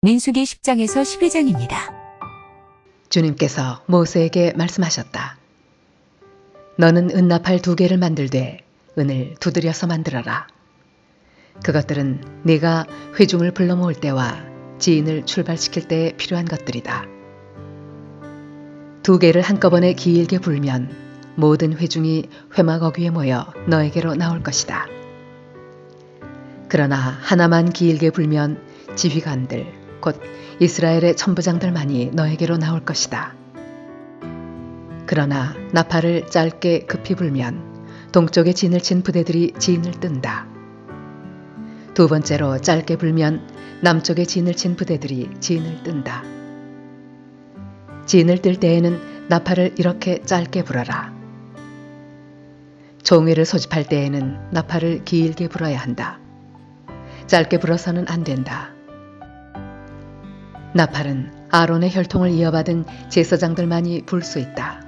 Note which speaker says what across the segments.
Speaker 1: 민수기 10장에서 12장입니다.
Speaker 2: 주님께서 모세에게 말씀하셨다. 너는 은나팔 2개를 만들되 은을 두드려서 만들어라. 그것들은 네가 회중을 불러 모을 때와 지인을 출발시킬 때에 필요한 것들이다. 2개를 한꺼번에 길게 불면 모든 회중이 회막어귀에 모여 너에게로 나올 것이다. 그러나 하나만 길게 불면 지휘관들, 곧 이스라엘의 천부장들만이 너에게로 나올 것이다. 그러나 나팔을 짧게 급히 불면 동쪽에 진을 친 부대들이 진을 뜬다. 2번째로 짧게 불면 남쪽에 진을 친 부대들이 진을 뜬다. 진을 뜰 때에는 나팔을 이렇게 짧게 불어라. 종회를 소집할 때에는 나팔을 길게 불어야 한다. 짧게 불어서는 안 된다. 나팔은 아론의 혈통을 이어받은 제사장들만이 불 수 있다.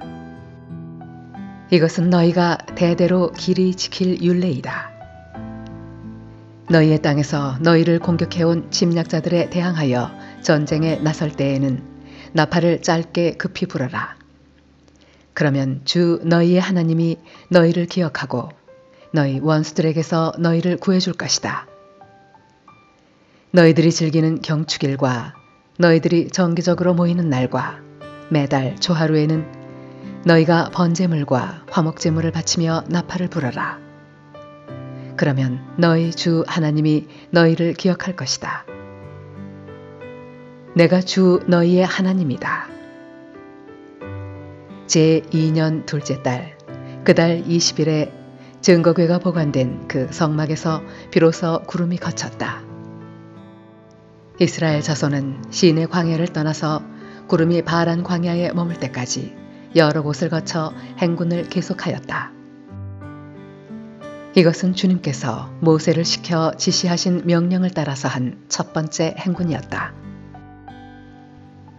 Speaker 2: 이것은 너희가 대대로 길이 지킬 율례이다. 너희의 땅에서 너희를 공격해온 침략자들에 대항하여 전쟁에 나설 때에는 나팔을 짧게 급히 불어라. 그러면 주 너희의 하나님이 너희를 기억하고 너희 원수들에게서 너희를 구해줄 것이다. 너희들이 즐기는 경축일과 너희들이 정기적으로 모이는 날과 매달 초하루에는 너희가 번제물과 화목제물을 바치며 나팔을 불어라. 그러면 너희 주 하나님이 너희를 기억할 것이다. 내가 주 너희의 하나님이다. 제2년 둘째 달, 그달 20일에 증거궤가 보관된 그 성막에서 비로소 구름이 걷혔다. 이스라엘 자손은 시내 광야를 떠나서 구름이 바란 광야에 머물 때까지 여러 곳을 거쳐 행군을 계속하였다. 이것은 주님께서 모세를 시켜 지시하신 명령을 따라서 한 첫 번째 행군이었다.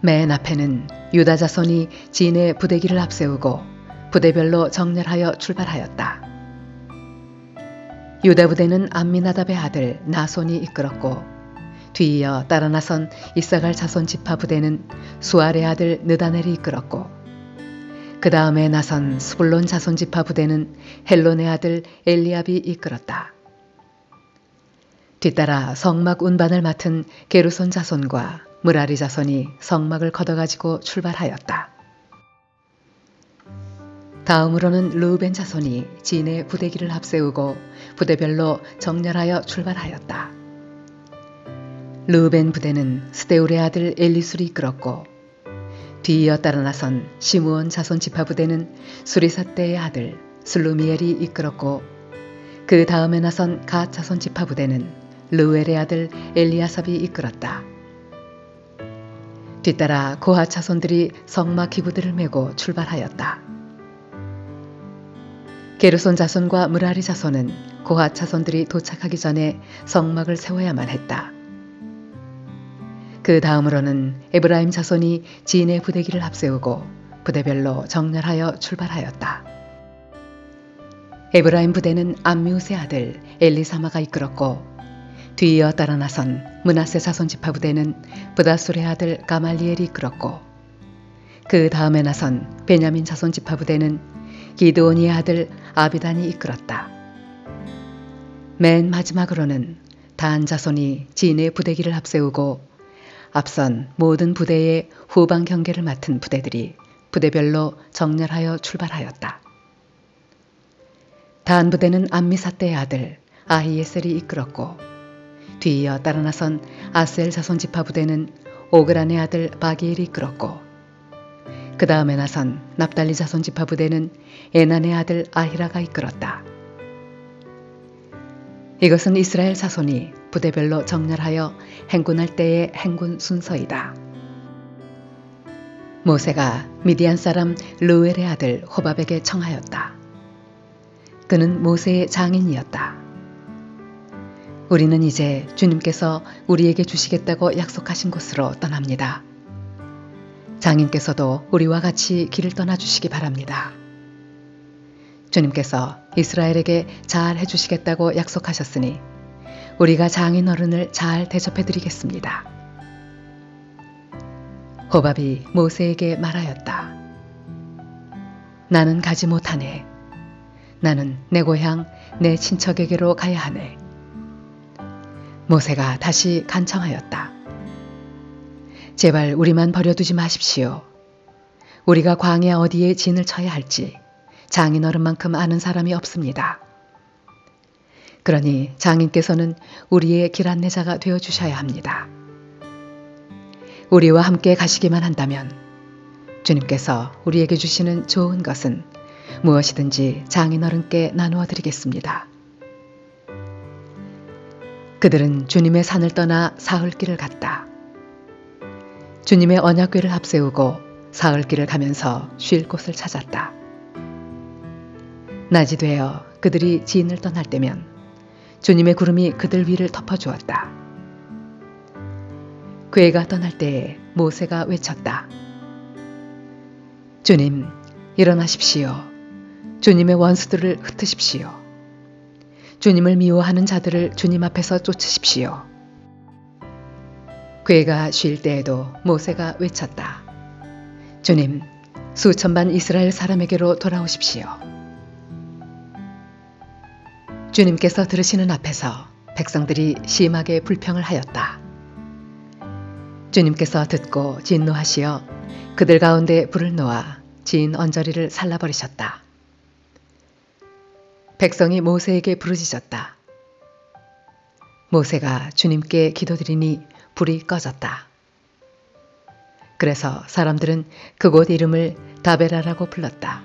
Speaker 2: 맨 앞에는 유다 자손이 진의 부대기를 앞세우고 부대별로 정렬하여 출발하였다. 유다 부대는 암미나답의 아들 나손이 이끌었고 뒤이어 따라 나선 이사갈 자손 지파 부대는 수알의 아들 느다넬이 이끌었고 그 다음에 나선 스불론 자손 지파 부대는 헬론의 아들 엘리압이 이끌었다. 뒤따라 성막 운반을 맡은 게르손 자손과 무라리 자손이 성막을 걷어가지고 출발하였다. 다음으로는 르우벤 자손이 진의 부대기를 앞세우고 부대별로 정렬하여 출발하였다. 르우벤 부대는 스데울의 아들 엘리술이 이끌었고 뒤이어 따라 나선 시므온 자손 지파 부대는 수리삿대의 아들 슬루미엘이 이끌었고 그 다음에 나선 갓 자손 지파 부대는 르우엘의 아들 엘리아삽이 이끌었다. 뒤따라 고핫 자손들이 성막 기구들을 메고 출발하였다. 게르손 자손과 무라리 자손은 고핫 자손들이 도착하기 전에 성막을 세워야만 했다. 그 다음으로는 에브라임 자손이 진의 부대기를 앞세우고 부대별로 정렬하여 출발하였다. 에브라임 부대는 암미우스의 아들 엘리사마가 이끌었고 뒤이어 따라 나선 므낫세 자손 지파 부대는 부다술의 아들 가말리엘이 이끌었고 그 다음에 나선 베냐민 자손 지파 부대는 기드오니의 아들 아비단이 이끌었다. 맨 마지막으로는 단 자손이 진의 부대기를 앞세우고 앞선 모든 부대의 후방 경계를 맡은 부대들이 부대별로 정렬하여 출발하였다. 단 부대는 암미사떼의 아들 아히에셀이 이끌었고 뒤이어 따라 나선 아셀 자손 지파 부대는 오그란의 아들 바기엘이 이끌었고 그 다음에 나선 납달리 자손 지파 부대는 에난의 아들 아히라가 이끌었다. 이것은 이스라엘 자손이 부대별로 정렬하여 행군할 때의 행군 순서이다. 모세가 미디안 사람 르우엘의 아들 호밥에게 청하였다. 그는 모세의 장인이었다. 우리는 이제 주님께서 우리에게 주시겠다고 약속하신 곳으로 떠납니다. 장인께서도 우리와 같이 길을 떠나 주시기 바랍니다. 주님께서 이스라엘에게 잘 해주시겠다고 약속하셨으니 우리가 장인 어른을 잘 대접해 드리겠습니다. 호밥이 모세에게 말하였다. 나는 가지 못하네. 나는 내 고향 내 친척에게로 가야 하네. 모세가 다시 간청하였다. 제발 우리만 버려두지 마십시오. 우리가 광야 어디에 진을 쳐야 할지 장인어른만큼 아는 사람이 없습니다. 그러니 장인께서는 우리의 길 안내자가 되어주셔야 합니다. 우리와 함께 가시기만 한다면 주님께서 우리에게 주시는 좋은 것은 무엇이든지 장인어른께 나누어 드리겠습니다. 그들은 주님의 산을 떠나 사흘길을 갔다. 주님의 언약궤를 앞세우고 사흘길을 가면서 쉴 곳을 찾았다. 낮이 되어 그들이 진을 떠날 때면 주님의 구름이 그들 위를 덮어주었다. 궤가 떠날 때에 모세가 외쳤다. 주님, 일어나십시오. 주님의 원수들을 흩으십시오. 주님을 미워하는 자들을 주님 앞에서 쫓으십시오. 궤가 쉴 때에도 모세가 외쳤다. 주님, 수천만 이스라엘 사람에게로 돌아오십시오. 주님께서 들으시는 앞에서 백성들이 심하게 불평을 하였다. 주님께서 듣고 진노하시어 그들 가운데 불을 놓아 진 언저리를 살라버리셨다. 백성이 모세에게 부르짖었다. 모세가 주님께 기도드리니 불이 꺼졌다. 그래서 사람들은 그곳 이름을 다베라라고 불렀다.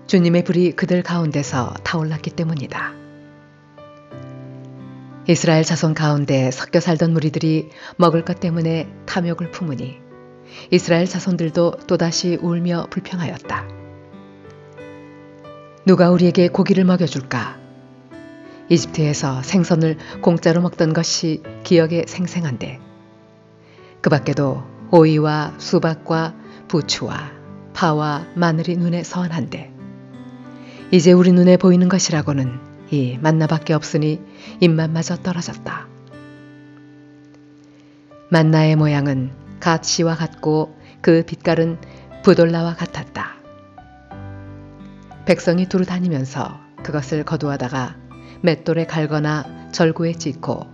Speaker 2: 주님의 불이 그들 가운데서 타올랐기 때문이다. 이스라엘 자손 가운데 섞여 살던 무리들이 먹을 것 때문에 탐욕을 품으니 이스라엘 자손들도 또다시 울며 불평하였다. 누가 우리에게 고기를 먹여줄까? 이집트에서 생선을 공짜로 먹던 것이 기억에 생생한데 그 밖에도 오이와 수박과 부추와 파와 마늘이 눈에 선한데 이제 우리 눈에 보이는 것이라고는 이 만나밖에 없으니 입맛마저 떨어졌다. 만나의 모양은 갓씨와 같고 그 빛깔은 부돌라와 같았다. 백성이 두루 다니면서 그것을 거두어다가 맷돌에 갈거나 절구에 찢고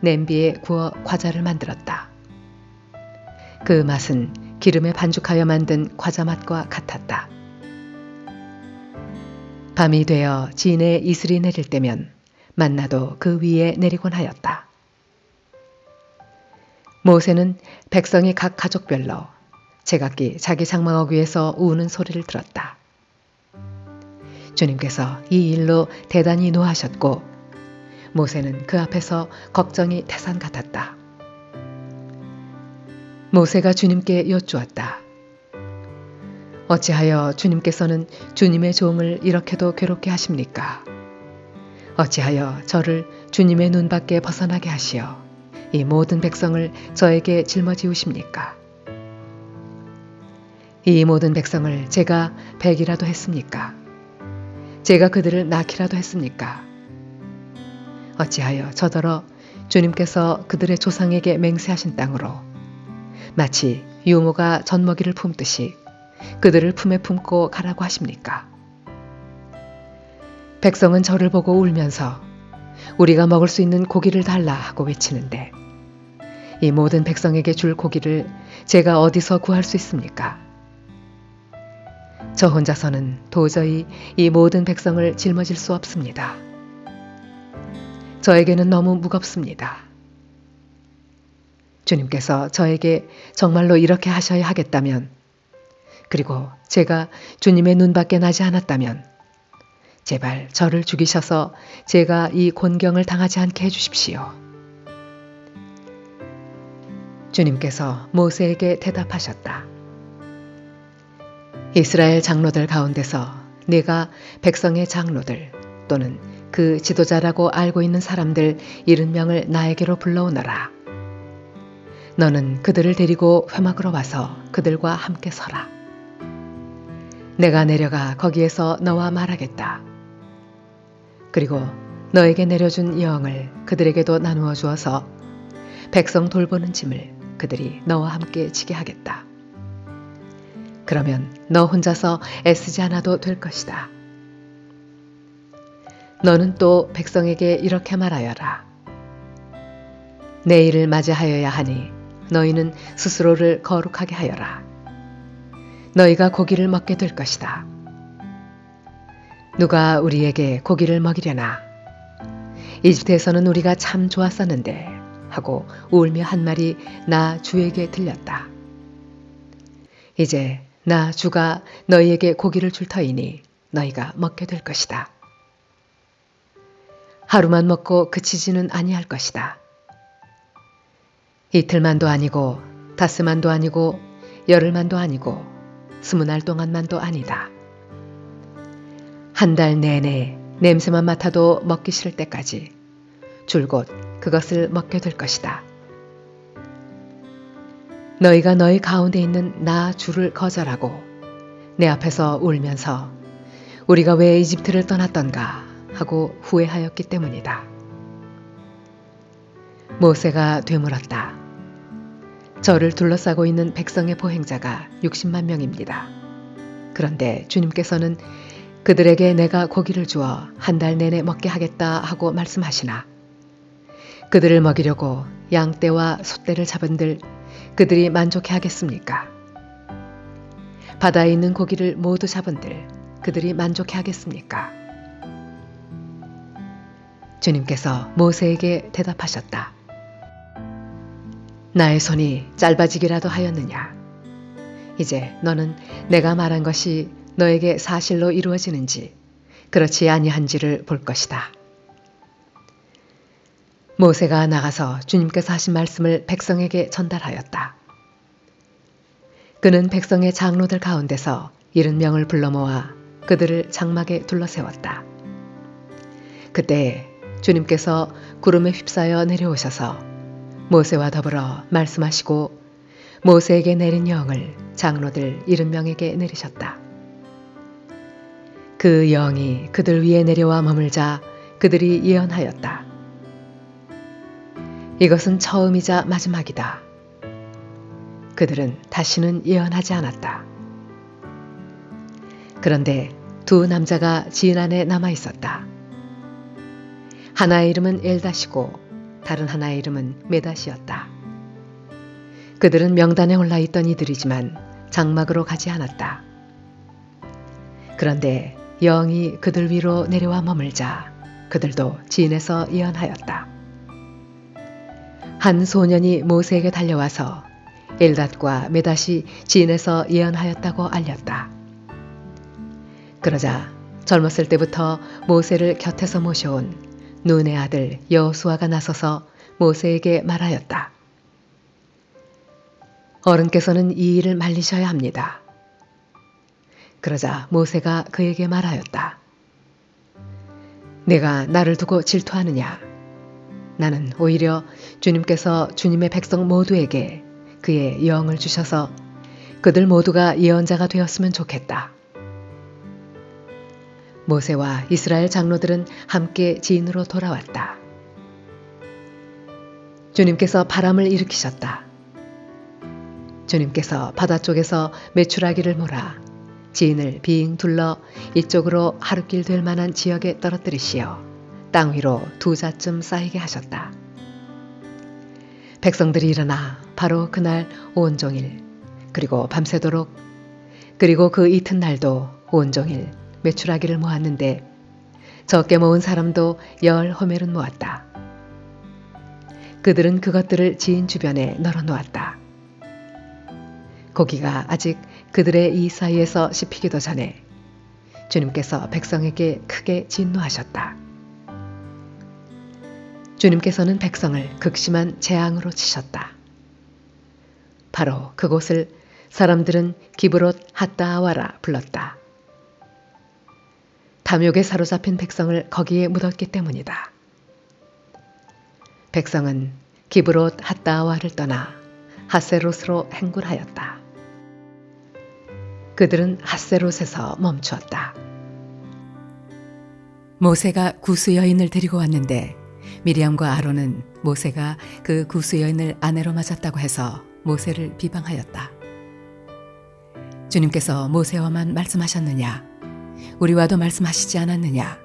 Speaker 2: 냄비에 구워 과자를 만들었다. 그 맛은 기름에 반죽하여 만든 과자 맛과 같았다. 밤이 되어 진에 이슬이 내릴 때면 만나도 그 위에 내리곤 하였다. 모세는 백성이 각 가족별로 제각기 자기 장막억 위에서 우는 소리를 들었다. 주님께서 이 일로 대단히 노하셨고 모세는 그 앞에서 걱정이 태산 같았다. 모세가 주님께 여쭈었다. 어찌하여 주님께서는 주님의 종을 이렇게도 괴롭게 하십니까? 어찌하여 저를 주님의 눈 밖에 벗어나게 하시어 이 모든 백성을 저에게 짊어지우십니까? 이 모든 백성을 제가 백이라도 했습니까? 제가 그들을 낳기라도 했습니까? 어찌하여 저더러 주님께서 그들의 조상에게 맹세하신 땅으로 마치 유모가 젖먹이를 품듯이 그들을 품에 품고 가라고 하십니까? 백성은 저를 보고 울면서 우리가 먹을 수 있는 고기를 달라 하고 외치는데 이 모든 백성에게 줄 고기를 제가 어디서 구할 수 있습니까? 저 혼자서는 도저히 이 모든 백성을 짊어질 수 없습니다. 저에게는 너무 무겁습니다. 주님께서 저에게 정말로 이렇게 하셔야 하겠다면, 그리고 제가 주님의 눈 밖에 나지 않았다면 제발 저를 죽이셔서 제가 이 곤경을 당하지 않게 해주십시오. 주님께서 모세에게 대답하셨다. 이스라엘 장로들 가운데서 네가 백성의 장로들 또는 그 지도자라고 알고 있는 사람들 70명을 나에게로 불러오너라. 너는 그들을 데리고 회막으로 와서 그들과 함께 서라. 내가 내려가 거기에서 너와 말하겠다. 그리고 너에게 내려준 영을 그들에게도 나누어 주어서 백성 돌보는 짐을 그들이 너와 함께 지게 하겠다. 그러면 너 혼자서 애쓰지 않아도 될 것이다. 너는 또 백성에게 이렇게 말하여라. 내일을 맞이하여야 하니 너희는 스스로를 거룩하게 하여라. 너희가 고기를 먹게 될 것이다. 누가 우리에게 고기를 먹이려나? 이집트에서는 우리가 참 좋았었는데 하고 울며 한 말이 나 주에게 들렸다. 이제 나 주가 너희에게 고기를 줄 터이니 너희가 먹게 될 것이다. 하루만 먹고 그치지는 아니할 것이다. 이틀만도 아니고 닷새만도 아니고 열흘만도 아니고 20날 동안만도 아니다. 한 달 내내 냄새만 맡아도 먹기 싫을 때까지 줄곧 그것을 먹게 될 것이다. 너희가 너희 가운데 있는 나 주를 거절하고 내 앞에서 울면서 우리가 왜 이집트를 떠났던가 하고 후회하였기 때문이다. 모세가 되물었다. 저를 둘러싸고 있는 백성의 보행자가 60만 명입니다. 그런데 주님께서는 그들에게 내가 고기를 주어 한 달 내내 먹게 하겠다 하고 말씀하시나 그들을 먹이려고 양떼와 소떼를 잡은들 그들이 만족해 하겠습니까? 바다에 있는 고기를 모두 잡은들 그들이 만족해 하겠습니까? 주님께서 모세에게 대답하셨다. 나의 손이 짧아지기라도 하였느냐? 이제 너는 내가 말한 것이 너에게 사실로 이루어지는지 그렇지 아니한지를 볼 것이다. 모세가 나가서 주님께서 하신 말씀을 백성에게 전달하였다. 그는 백성의 장로들 가운데서 70명을 불러 모아 그들을 장막에 둘러세웠다. 그때 주님께서 구름에 휩싸여 내려오셔서 모세와 더불어 말씀하시고 모세에게 내린 영을 장로들 70명에게 내리셨다. 그 영이 그들 위에 내려와 머물자 그들이 예언하였다. 이것은 처음이자 마지막이다. 그들은 다시는 예언하지 않았다. 그런데 두 남자가 지인 안에 남아 있었다. 하나의 이름은 엘다시고 다른 하나의 이름은 메다시였다. 그들은 명단에 올라있던 이들이지만 장막으로 가지 않았다. 그런데 영이 그들 위로 내려와 머물자 그들도 지인에서 예언하였다. 한 소년이 모세에게 달려와서 엘닷과 메닷이 지인에서 예언하였다고 알렸다. 그러자 젊었을 때부터 모세를 곁에서 모셔온 눈의 아들 여호수아가 나서서 모세에게 말하였다. 어른께서는 이 일을 말리셔야 합니다. 그러자 모세가 그에게 말하였다. 내가 나를 두고 질투하느냐? 나는 오히려 주님께서 주님의 백성 모두에게 그의 영을 주셔서 그들 모두가 예언자가 되었으면 좋겠다. 모세와 이스라엘 장로들은 함께 지인으로 돌아왔다. 주님께서 바람을 일으키셨다. 주님께서 바다 쪽에서 메추라기를 몰아 지인을 빙 둘러 이쪽으로 하루길 될 만한 지역에 떨어뜨리시어 땅 위로 2자쯤 쌓이게 하셨다. 백성들이 일어나 바로 그날 온종일 그리고 밤새도록 그리고 그 이튿날도 온종일 메추라기를 모았는데 적게 모은 사람도 10호멜은 모았다. 그들은 그것들을 지인 주변에 널어놓았다. 고기가 아직 그들의 이 사이에서 씹히기도 전에 주님께서 백성에게 크게 진노하셨다. 주님께서는 백성을 극심한 재앙으로 치셨다. 바로 그곳을 사람들은 기브롯 핫다아와라 불렀다. 탐욕에 사로잡힌 백성을 거기에 묻었기 때문이다. 백성은 기브롯 핫다아와를 떠나 핫세롯으로 행군하였다. 그들은 핫세롯에서 멈추었다. 모세가 구스 여인을 데리고 왔는데 미리암과 아론은 모세가 그 구스 여인을 아내로 맞았다고 해서 모세를 비방하였다. 주님께서 모세와만 말씀하셨느냐? 우리와도 말씀하시지 않았느냐?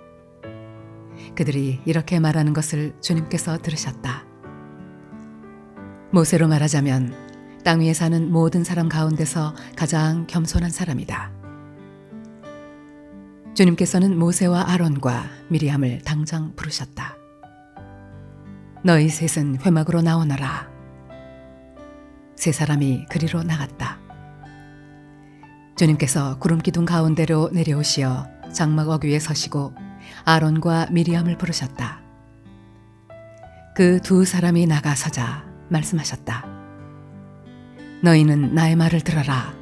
Speaker 2: 그들이 이렇게 말하는 것을 주님께서 들으셨다. 모세로 말하자면 땅 위에 사는 모든 사람 가운데서 가장 겸손한 사람이다. 주님께서는 모세와 아론과 미리암을 당장 부르셨다. 너희 셋은 회막으로 나오너라. 세 사람이 그리로 나갔다. 주님께서 구름 기둥 가운데로 내려오시어 장막 어귀에 서시고 아론과 미리암을 부르셨다. 그 두 사람이 나가서자 말씀하셨다. 너희는 나의 말을 들어라.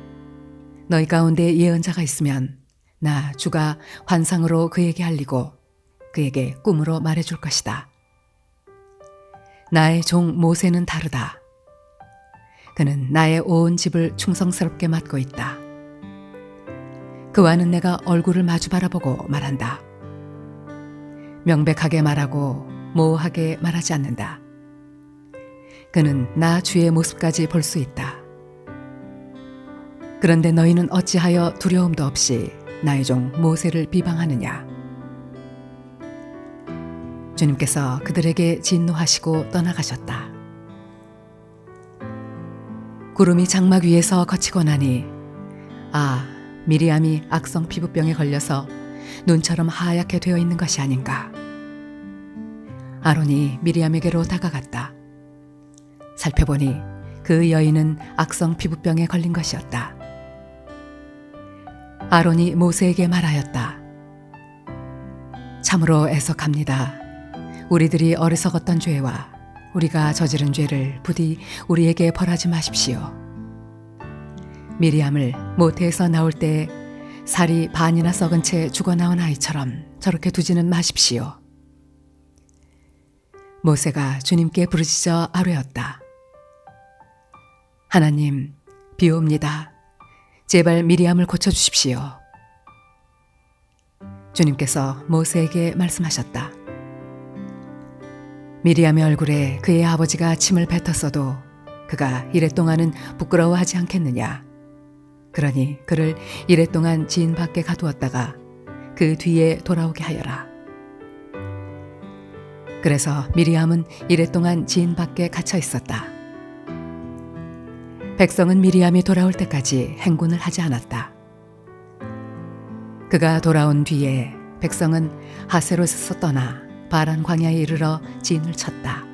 Speaker 2: 너희 가운데 예언자가 있으면 나 주가 환상으로 그에게 알리고 그에게 꿈으로 말해줄 것이다. 나의 종 모세는 다르다. 그는 나의 온 집을 충성스럽게 맡고 있다. 그와는 내가 얼굴을 마주 바라보고 말한다. 명백하게 말하고 모호하게 말하지 않는다. 그는 나 주의 모습까지 볼 수 있다. 그런데 너희는 어찌하여 두려움도 없이 나의 종 모세를 비방하느냐? 주님께서 그들에게 진노하시고 떠나가셨다. 구름이 장막 위에서 거치고 나니 미리암이 악성 피부병에 걸려서 눈처럼 하얗게 되어 있는 것이 아닌가. 아론이 미리암에게로 다가갔다. 살펴보니 그 여인은 악성 피부병에 걸린 것이었다. 아론이 모세에게 말하였다. 참으로 애석합니다. 우리들이 어리석었던 죄와 우리가 저지른 죄를 부디 우리에게 벌하지 마십시오. 미리암을 모태에서 나올 때 살이 반이나 썩은 채 죽어나온 아이처럼 저렇게 두지는 마십시오. 모세가 주님께 부르짖어 아뢰었다. 하나님, 비옵니다. 제발 미리암을 고쳐주십시오. 주님께서 모세에게 말씀하셨다. 미리암의 얼굴에 그의 아버지가 침을 뱉었어도 그가 이랫동안은 부끄러워하지 않겠느냐. 그러니 그를 이랫동안 지인 밖에 가두었다가 그 뒤에 돌아오게 하여라. 그래서 미리암은 이랫동안 지인 밖에 갇혀 있었다. 백성은 미리암이 돌아올 때까지 행군을 하지 않았다. 그가 돌아온 뒤에 백성은 하세롯에서 떠나 바란 광야에 이르러 진을 쳤다.